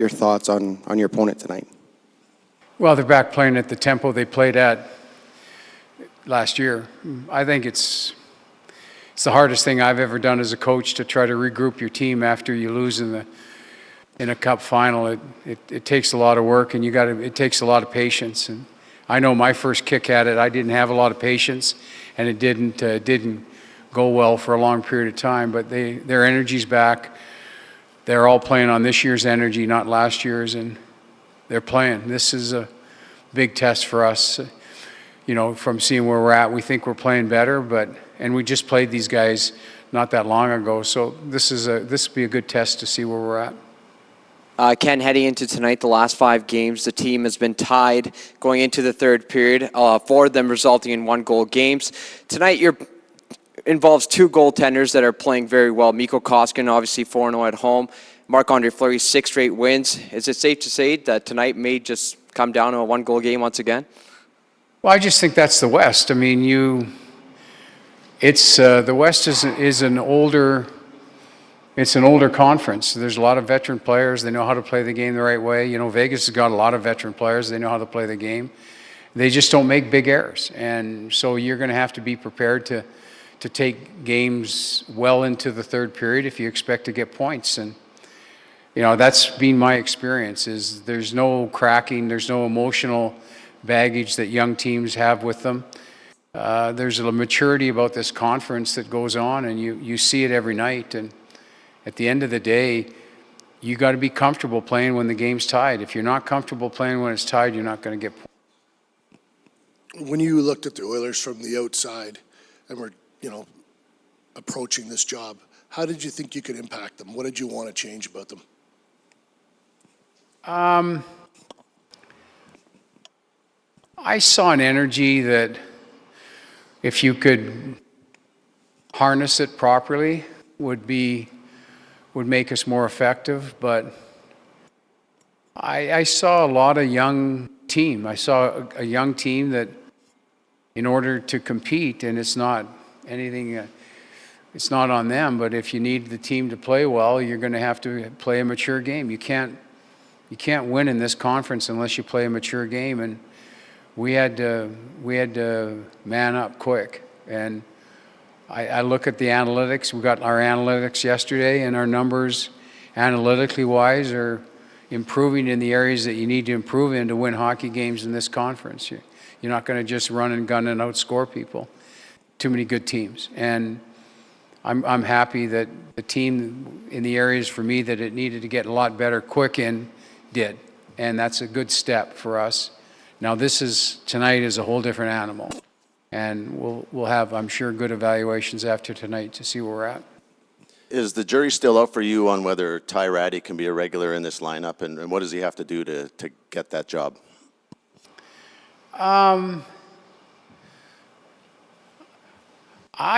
Your thoughts on your opponent tonight? Well, they're back playing at the tempo they played at last year. I think it's the hardest thing I've ever done as a coach, to try to regroup your team after you lose in a cup final. It takes a lot of work, and it takes a lot of patience. And I know my first kick at it, I didn't have a lot of patience, and it didn't go well for a long period of time. But their energy's back. They're all playing on this year's energy, not last year's, and they're playing. This is a big test for us. From seeing where we're at, we think we're playing better, and we just played these guys not that long ago. So this will be a good test to see where we're at. Ken, heading into tonight, the last 5 games, the team has been tied going into the third period, 4 of them resulting in 1-goal games. Tonight involves 2 goaltenders that are playing very well. Mikko Koskinen, obviously 4-0 at home. Marc-Andre Fleury, 6 straight wins. Is it safe to say that tonight may just come down to a 1-goal game once again? Well, I just think that's the West. I mean, the West is an older conference. There's a lot of veteran players. They know how to play the game the right way. Vegas has got a lot of veteran players. They know how to play the game. They just don't make big errors. And so you're going to have to be prepared to take games well into the third period if you expect to get points. And, that's been my experience, is there's no cracking, there's no emotional baggage that young teams have with them. There's a maturity about this conference that goes on, and you see it every night. And at the end of the day, you got to be comfortable playing when the game's tied. If you're not comfortable playing when it's tied, you're not going to get points. When you looked at the Oilers from the outside and were, approaching this job, how did you think you could impact them? What did you want to change about them? I saw an energy that, if you could harness it properly, would make us more effective. But I saw a lot of young team. I saw a young team that, in order to compete, and it's not anything, it's not on them, but if you need the team to play well, you're going to have to play a mature game. You can't win in this conference unless you play a mature game. And we had to man up quick. And I look at the analytics. We got our analytics yesterday, and our numbers, analytically wise, are improving in the areas that you need to improve in to win hockey games in this conference. You're not going to just run and gun and outscore people. Too many good teams. And I'm happy that the team in the areas for me that it needed to get a lot better quick in did. And that's a good step for us. Now tonight is a whole different animal. And we'll have, I'm sure, good evaluations after tonight to see where we're at. Is the jury still out for you on whether Ty Rattie can be a regular in this lineup, and what does he have to do to get that job? I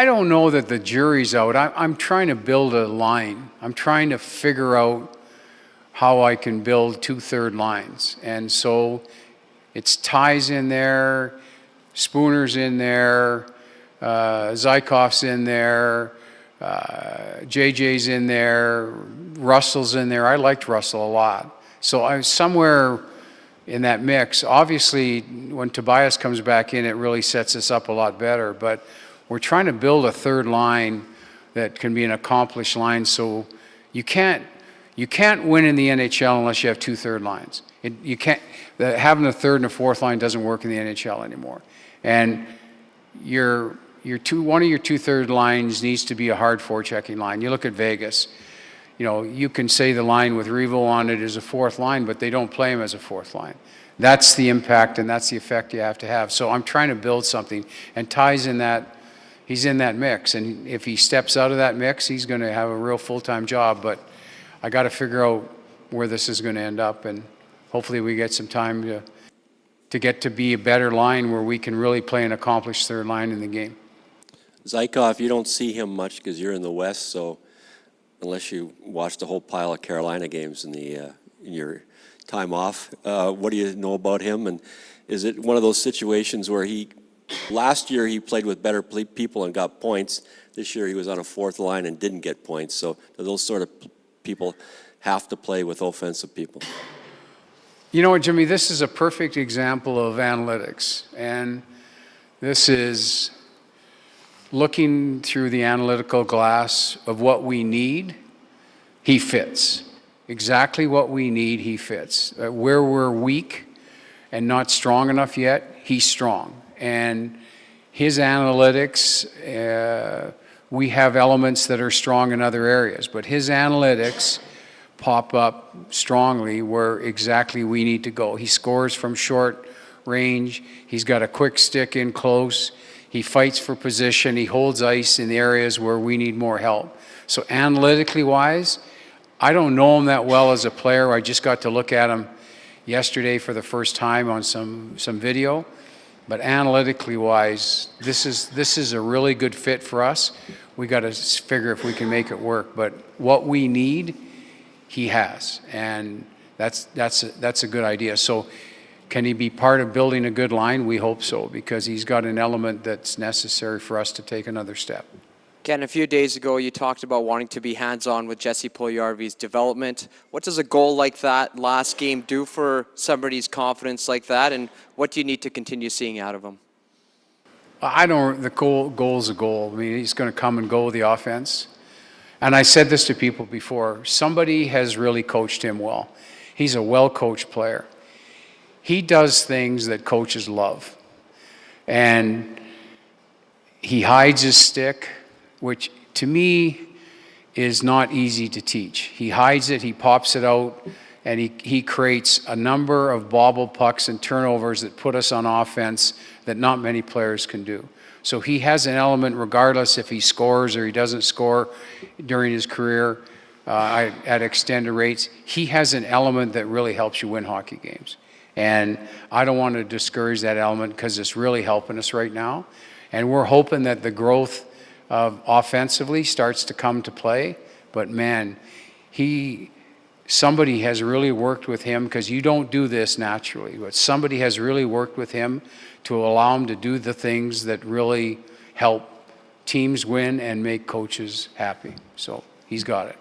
don't know that the jury's out. I'm trying to build a line. I'm trying to figure out how I can build 2 third lines. And so it's Ty's in there, Spooner's in there, Zykov's in there, JJ's in there, Russell's in there. I liked Russell a lot. So I was somewhere in that mix. Obviously, when Tobias comes back in, it really sets us up a lot better. But we're trying to build a third line that can be an accomplished line. So you can't win in the NHL unless you have 2 third lines. Having a third and a fourth line doesn't work in the NHL anymore. And one of your 2 third lines needs to be a hard forechecking line. You look at Vegas. You can say the line with Revo on it is a 4th line, but they don't play him as a 4th line. That's the impact and that's the effect you have to have. So I'm trying to build something, and Ty's in that. He's in that mix, and if he steps out of that mix, he's going to have a real full-time job. But I got to figure out where this is going to end up, and hopefully we get some time to get to be a better line where we can really play an accomplished third line in the game. Zykov, you don't see him much because you're in the West, so unless you watched a whole pile of Carolina games in your time off, what do you know about him? And is it one of those situations where last year he played with better people and got points. This year he was on a 4th line and didn't get points. So do those sort of people have to play with offensive people. You know what, Jimmy, this is a perfect example of analytics. And this is looking through the analytical glass of what we need, he fits. Exactly what we need, he fits. Where we're weak and not strong enough yet, he's strong. And his analytics, we have elements that are strong in other areas, but his analytics pop up strongly where exactly we need to go. He scores from short range. He's got a quick stick in close. He fights for position. He holds ice in the areas where we need more help. So analytically wise, I don't know him that well as a player. I just got to look at him yesterday for the first time on some video. But analytically wise, this is a really good fit for us. We got to figure if we can make it work. But what we need, he has, and that's a good idea. So can he be part of building a good line? We hope so, because he's got an element that's necessary for us to take another step. Ken, a few days ago you talked about wanting to be hands-on with Jesse Puljujarvi's development. What does a goal like that last game do for somebody's confidence like that, and what do you need to continue seeing out of him? The goal's a goal. I mean, he's going to come and go with the offense. And I said this to people before, somebody has really coached him well. He's a well-coached player. He does things that coaches love. And he hides his stick, which to me is not easy to teach. He hides it, he pops it out, and he creates a number of bobble pucks and turnovers that put us on offense that not many players can do. So he has an element, regardless if he scores or he doesn't score during his career at extended rates. He has an element that really helps you win hockey games. And I don't want to discourage that element because it's really helping us right now. And we're hoping that the growth offensively starts to come to play. But man, somebody has really worked with him, because you don't do this naturally, but somebody has really worked with him to allow him to do the things that really help teams win and make coaches happy. So he's got it.